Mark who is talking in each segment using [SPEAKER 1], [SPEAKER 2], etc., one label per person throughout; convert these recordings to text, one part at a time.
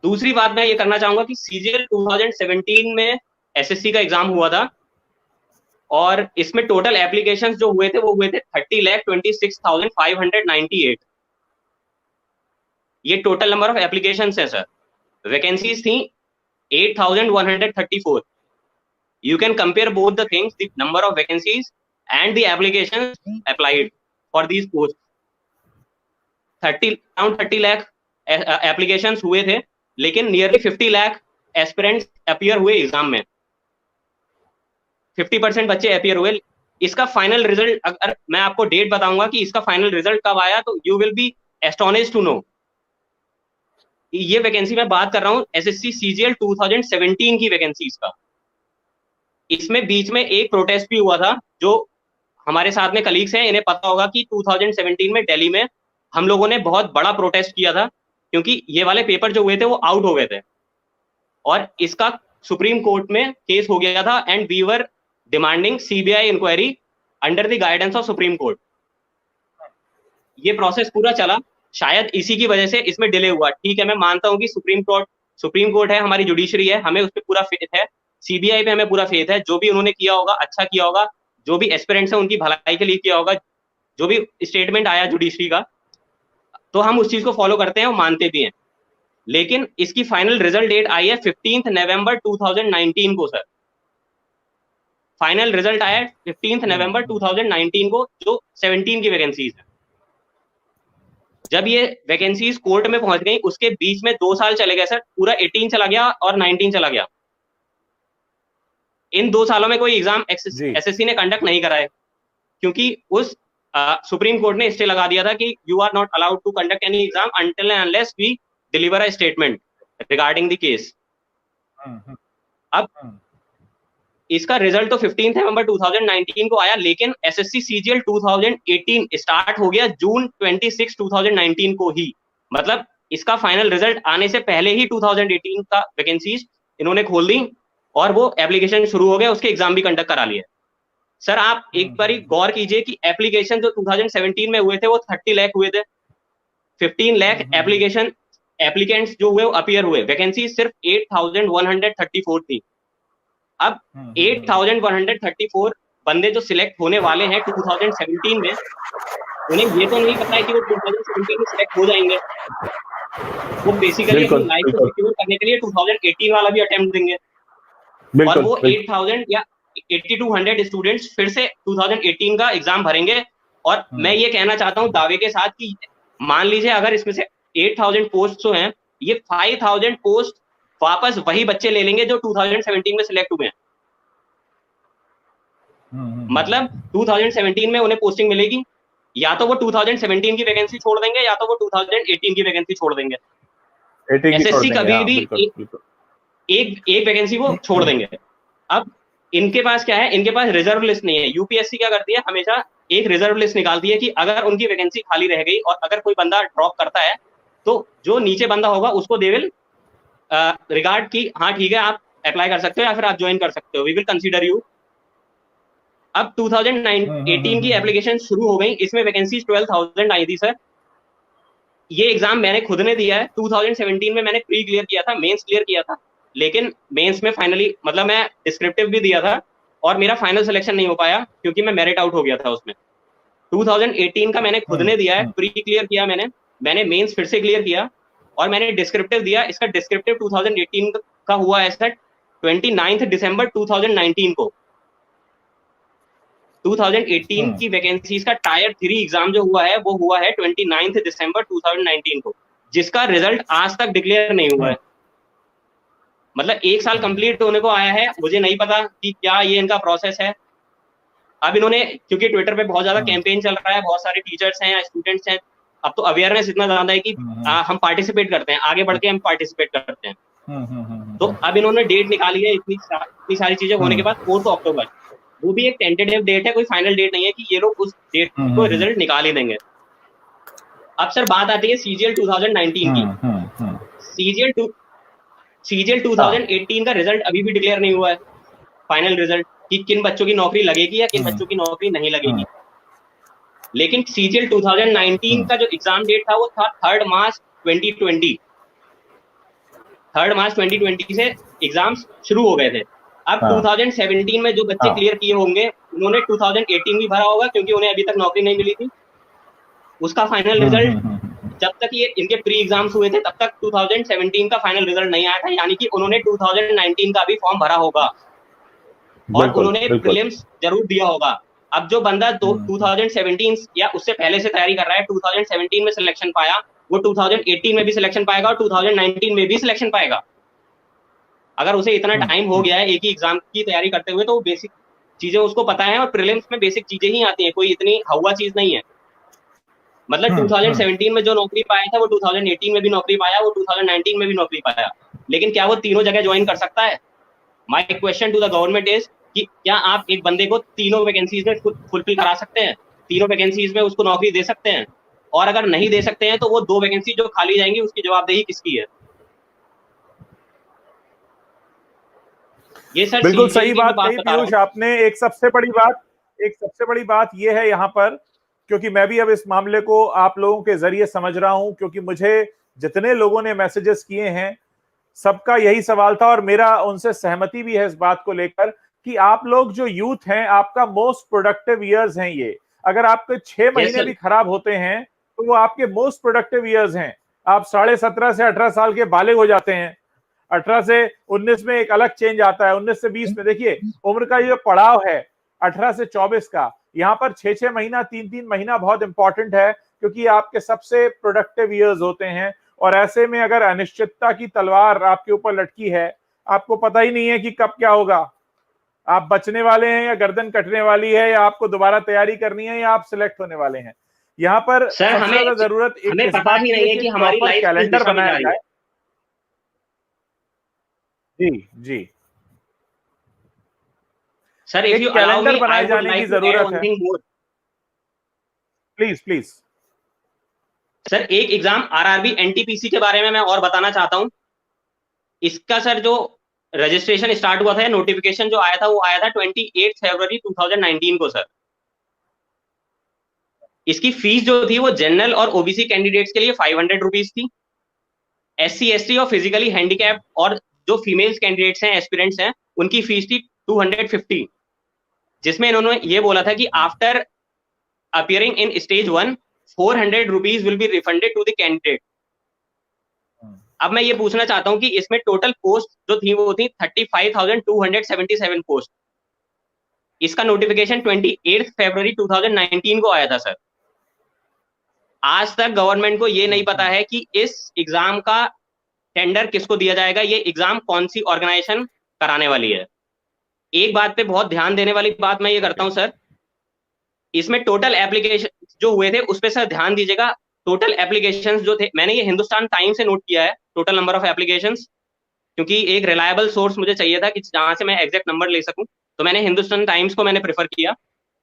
[SPEAKER 1] दूसरी बात मैं ये करना चाहूंगा कि सीजीएल 2017 में एसएससी का एग्जाम हुआ था, और इसमें टोटल एप्लीकेशंस जो हुए थे वो हुए थे 30,26,598। ये टोटल नंबर ऑफ एप्लीकेशंस है सर। वैकेंसीज थी 8,134। You can compare both the things, the number of vacancies and the applications applied for these posts. 30 lakh applications हुए थे, लेकिन nearly 50 lakh aspirants appear हुए एग्जाम में। 50% बच्चे appear हुए। इसका फाइनल रिजल्ट अगर मैं आपको डेट बताऊंगा कि इसका फाइनल रिजल्ट कब आया, तो you will be astonished to know. ये वैकेंसी मैं बात कर रहा हूँ एसएससी सीजीएल 2017 की वैकेंसीज का। इसमें बीच में एक प्रोटेस्ट भी हुआ था, जो हमारे साथ में कलीग्स हैं इन्हें पता होगा कि 2017 में दिल्ली में हम लोगों ने बहुत बड़ा प्रोटेस्ट किया था, क्योंकि ये वाले पेपर जो हुए थे वो आउट हो गए थे, और इसका सुप्रीम कोर्ट में केस हो गया था, and we were demanding CBI inquiry under the guidance of supreme court. ये प्रोसेस पूरा चला, शायद इसी की वजह से इसमें डिले हुआ। ठीक है, मैं मानता हूं कि सुप्रीम कोर्ट है, हमारी जुडिशरी है, हमें उस पर पूरा फेथ है, सीबीआई पे हमें पूरा फेथ है, जो भी उन्होंने किया होगा अच्छा किया होगा, जो भी एस्पिरेंट्स हैं उनकी भलाई के लिए किया होगा, जो भी स्टेटमेंट आया जुडिशरी का, तो हम उस चीज को फॉलो करते हैं और मानते भी हैं। लेकिन इसकी फाइनल रिजल्ट डेट आई है 15 नवंबर 2019 को सर। फाइनल रिजल्ट आया 15 नवंबर 2019 को, जो 17 की वैकेंसीज है। जब ये वैकेंसीज कोर्ट में पहुंच गई, उसके बीच में 2 साल चले गए सर, पूरा 18 चला गया और 19 चला गया। इन 2 सालों में कोई एग्जाम एसएससी ने कंडक्ट नहीं कराए, क्योंकि उस सुप्रीम कोर्ट ने स्टे लगा दिया था कि you are not allowed to conduct any exam until and unless we deliver a statement regarding the case. अब इसका रिजल्ट तो 15 नवंबर 2019 को आया, लेकिन एसएससी सीजीएल 2018 स्टार्ट हो गया जून 26, 2019 को ही। मतलब इसका फाइनल रिजल्ट आने से पहले ही 2018 का वैकेंसीज इन्होंने खोल दी, और वो एप्लीकेशन शुरू हो गया, उसके एग्जाम भी कंडक्ट करा लिए। सर आप एक बार गौर कीजिए कि एप्लीकेशन जो 2017 में हुए थे वो 30 लाख हुए थे, 15 लाख एप्लीकेंट्स जो हुए वो अपीयर हुए, वैकेंसी सिर्फ 8,134 थी। अब 8,134 बंदे जो सिलेक्ट होने वाले हैं 2017 में, उन्हें ये तो नहीं पता है कि वो 2017 में सिलेक्ट हो जाएंगे। वो बेसिकली अपनी लाइफ को सिक्योर करने के लिए 2018 वाला भी अटेम्प्ट देंगे, और वो 8,000 या 8,200 स्टूडेंट्स फिर से 2018 का एग्जाम भरेंगे। और मैं ये कहना चाहता हूँ दावे के साथ कि मान लीजिए अगर इसमें से 8,000 पोस्ट जो हैं, ये 5,000 पोस्ट वापस वही बच्चे ले लेंगे जो 2017 में सिलेक्ट हुए हैं। मतलब 2017 में उन्हें पोस्टिंग मिलेगी, या तो वो 2017 की वैकेंसी छोड़ देंगे, या तो वो 2018 की वैकेंसी छोड़ देंगे। एसएससी कभी भी एक वैकेंसी को छोड़ देंगे। अब इनके पास क्या है, इनके पास रिजर्व लिस्ट नहीं है। यूपीएससी क्या करती है, हमेशा एक रिजर्व लिस्ट निकालती है कि अगर उनकी वैकेंसी खाली रह गई और अगर कोई बंदा ड्रॉप करता है, तो जो नीचे बंदा होगा उसको दे विल रिगार्ड की हाँ ठीक है आप अप्लाई कर सकते हो या फिर आप ज्वाइन कर सकते हो, वी विल कंसीडर यू। अब 2018 की एप्लीकेशन शुरू हो गई, इसमें वैकेंसी 12,000 आई थी सर। ये एग्जाम मैंने खुद ने दिया है, 2017 में मैंने प्री क्लियर किया था, मेंस क्लियर किया था, लेकिन मेंस में फाइनली मतलब मैं डिस्क्रिप्टिव भी दिया था और मेरा फाइनल सिलेक्शन नहीं हो पाया क्योंकि मैं मेरिट आउट हो गया था उसमें। 2018 का मैंने खुद ने दिया है, प्री क्लियर किया मैंने मेंस फिर से क्लियर किया और मैंने डिस्क्रिप्टिव दिया। इसका डिस्क्रिप्टिव 2018 का हुआ है सर 29 दिसंबर 2019 को। 2018 की वैकेंसीज का टायर 3 एग्जाम जो हुआ है वो हुआ है 29 दिसंबर 2019 को, जिसका रिजल्ट आज तक डिक्लेयर नहीं हुआ है। मतलब 1 साल कंप्लीट होने को आया है, मुझे नहीं पता कि क्या ये इनका प्रोसेस है। अब इन्होंने क्योंकि ट्विटर पे बहुत ज्यादा कैंपेन चल रहा है, बहुत सारे टीचर्स हैं, स्टूडेंट्स हैं, अब तो अवेयरनेस इतना ज्यादा है कि हम पार्टिसिपेट करते हैं, आगे बढ़ के हम पार्टिसिपेट करते हैं। तो अब इन्होंने डेट निकाली है, इतनी सारी चीजें होने के बाद 4 अक्टूबर, वो भी एक टेंटेटिव डेट है, कोई फाइनल डेट नहीं है कि ये लोग उस डेट को रिजल्ट निकाल ही देंगे। अब सर बात आती है सीजीएल 2019 की। सीजीएल 2018 का रिजल्ट अभी भी डिक्लेयर नहीं हुआ है, फाइनल रिजल्ट, कि किन बच्चों की नौकरी लगेगी या किन बच्चों की नौकरी नहीं लगेगी। लेकिन सीजीएल 2019 का जो एग्जाम डेट था वो था 3 मार्च 2020। 3 मार्च 2020 से एग्जाम्स शुरू हो गए थे। अब 2017 में जो बच्चे क्लियर किए होंगे उन्होंने 2018 भी भरा होगा, क्योंकि उन्हें अभी तक नौकरी नहीं मिली थी। उसका फाइनल रिजल्ट जब तक ये इनके प्री एग्जाम्स हुए थे तब तक 2017 का फाइनल रिजल्ट नहीं आया था, यानी कि उन्होंने 2019 का भी फॉर्म भरा होगा और उन्होंने प्रीलिम्स जरूर दिया होगा। अब जो बंदा 2017 या उससे पहले से तैयारी कर रहा है, 2017 में सिलेक्शन पाया, वो 2018 में भी सिलेक्शन पाएगा और 2019 में भी सिलेक्शन पाएगा। अगर उसे इतना टाइम हो गया है एक ही एग्जाम की तैयारी करते हुए, तो वो बेसिक चीजें उसको पता है और प्रीलिम्स में बेसिक चीजें ही आती हैं, कोई इतनी हवा चीज नहीं है। मतलब 2017 में जो नौकरी पाया था वो 2018 में भी नौकरी पाया, वो 2019 में भी नौकरी पाया, लेकिन क्या वो तीनों जगह ज्वाइन कर सकता है? My question to the government is कि क्या आप एक बंदे को तीनों वैकेंसीज में फुलफिल करा सकते हैं, तीनों वैकेंसीज में उसको नौकरी दे सकते हैं? और अगर नहीं दे सकते हैं तो वो 2 वैकेंसी जो खाली जाएंगी उसकी जवाबदेही किसकी है? ये सर
[SPEAKER 2] बिल्कुल सही बात कही पीयूष आपने। एक सबसे बड़ी बात ये है यहाँ पर, क्योंकि मैं भी अब इस मामले को आप लोगों के जरिए समझ रहा हूं, क्योंकि मुझे जितने लोगों ने मैसेजेस किए हैं सबका यही सवाल था और मेरा उनसे सहमति भी है इस बात को लेकर कि आप लोग जो यूथ हैं, आपका मोस्ट प्रोडक्टिव ईयर्स हैं ये। अगर आपके 6 महीने भी खराब होते हैं तो वो आपके मोस्ट प्रोडक्टिव ईयर्स हैं। आप 17.5 से 18 साल के बालिग हो जाते हैं। 18 से 19 में एक अलग चेंज आता है, 19 से 20 में देखिए उम्र का ये पड़ाव है 18 से 24 का। यहाँ पर 6-6 महीना 3-3 महीना बहुत इंपॉर्टेंट है, क्योंकि आपके सबसे प्रोडक्टिव ईयर्स होते हैं। और ऐसे में अगर अनिश्चितता की तलवार आपके ऊपर लटकी है, आपको पता ही नहीं है कि कब क्या होगा, आप बचने वाले हैं या गर्दन कटने वाली है, या आपको दोबारा तैयारी करनी है, या आप सिलेक्ट होने वाले हैं। यहाँ पर सबसे ज्यादा जरूरत
[SPEAKER 1] हमें पता ही नहीं है कि हमारी लाइफ
[SPEAKER 2] कैलेंडर बनाया जाए। जी जी
[SPEAKER 1] sir, if you allow me,
[SPEAKER 2] बनाए जाने की जरूरत है। प्लीज प्लीज
[SPEAKER 1] सर, एक एग्जाम आरआरबी एनटीपीसी के बारे में मैं और बताना चाहता हूं। इसका सर जो रजिस्ट्रेशन स्टार्ट हुआ था, नोटिफिकेशन जो आया था वो आया था 28 फरवरी 2019 को सर। इसकी फीस जो थी वो जनरल और ओबीसी कैंडिडेट्स के लिए 500 रुपीज थी। SC ST और फिजिकली हैंडीकैप और जो फीमेल्स कैंडिडेट्स हैं, एस्पिरेंट्स हैं, उनकी फीस थी 250, जिसमें इन्होंने ये बोला था कि after appearing in stage 1 400 rupees will be refunded to the candidate. अब मैं ये पूछना चाहता हूं कि इसमें टोटल पोस्ट जो थी वो थी 35,277 पोस्ट। इसका नोटिफिकेशन 28 फरवरी 2019 को आया था सर। आज तक गवर्नमेंट को ये नहीं पता है कि इस एग्जाम का टेंडर किसको दिया जाएगा, ये एग्जाम कौन सी ऑर्गेनाइजेशन कराने वाली है। एक बात पे बहुत ध्यान देने वाली बात मैं ये करता हूं सर, इसमें टोटल एप्लीकेशन जो हुए थे उस पे सर ध्यान दीजिएगा। टोटल एप्लीकेशंस जो थे, मैंने ये हिंदुस्तान टाइम्स से नोट किया है टोटल नंबर ऑफ एप्लीकेशंस, क्योंकि एक रिलायबल सोर्स मुझे चाहिए था कि जहां से मैं एग्जैक्ट नंबर ले सकूं, तो मैंने हिंदुस्तान टाइम्स को मैंने प्रेफर किया।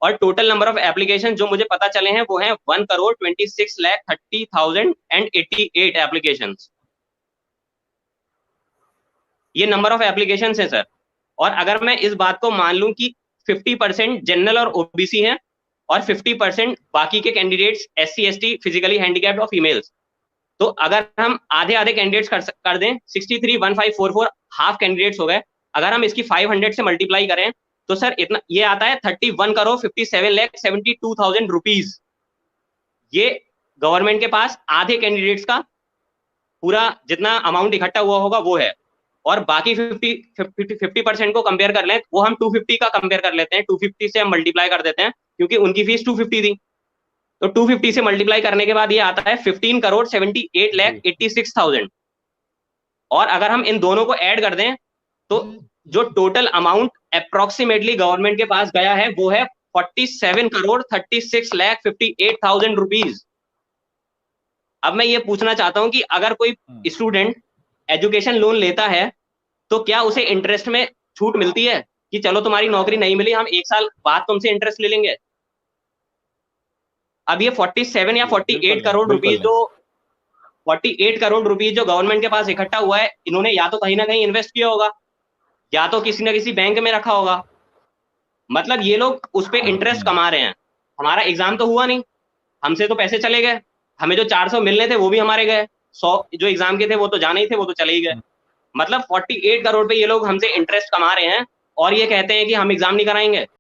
[SPEAKER 1] और टोटल नंबर ऑफ एप्लीकेशन जो मुझे पता चले हैं वो हैं 1,26,30,088 एप्लीकेशंस। ये नंबर ऑफ एप्लीकेशंस है सर। और अगर मैं इस बात को मान लूं कि 50% जनरल और ओबीसी हैं और 50% बाकी के candidates SC ST, physically handicapped और फीमेल्स, तो अगर हम आधे आधे कैंडिडेट्स कर दें, 631544 हाफ कैंडिडेट्स हो गए। अगर हम इसकी 500 से मल्टीप्लाई करें तो सर इतना ये आता है 31,57,72,000 रुपीज। ये गवर्नमेंट के पास आधे कैंडिडेट्स का पूरा जितना अमाउंट इकट्ठा हुआ होगा वो है। और बाकी 50% को कंपेयर कर लें, वो हम 250 का कंपेयर कर लेते हैं, 250 से हम मल्टीप्लाई कर देते हैं क्योंकि उनकी फीस 250 थी। तो 250 से मल्टीप्लाई करने के बाद ये आता है 15,78,86,000। और अगर हम इन दोनों को ऐड कर दें तो जो टोटल अमाउंट अप्रोक्सीमेटली गवर्नमेंट के पास गया है वो है 47,36,58,000 रुपीज। अब मैं ये पूछना चाहता हूं कि अगर कोई स्टूडेंट एजुकेशन लोन लेता है तो क्या उसे इंटरेस्ट में छूट मिलती है कि चलो तुम्हारी नौकरी नहीं मिली, हम 1 साल बाद तुमसे इंटरेस्ट ले लेंगे? अब ये 47 या 48 करोड़ रुपीज जो 48 करोड़ रुपीज जो गवर्नमेंट के पास इकट्ठा हुआ है, इन्होंने या तो कहीं ना कहीं इन्वेस्ट किया होगा या तो किसी ना किसी बैंक में रखा होगा। मतलब ये लोग उस पर इंटरेस्ट कमा रहे हैं। हमारा एग्जाम तो हुआ नहीं, हमसे तो पैसे चले गए, हमें जो 400 मिलने थे वो भी हमारे गए, 100 जो एग्जाम के थे वो तो जाने ही थे, वो तो चले ही गए। मतलब 48 करोड़ पे ये लोग हमसे इंटरेस्ट कमा रहे हैं और ये कहते हैं कि हम एग्जाम नहीं कराएंगे।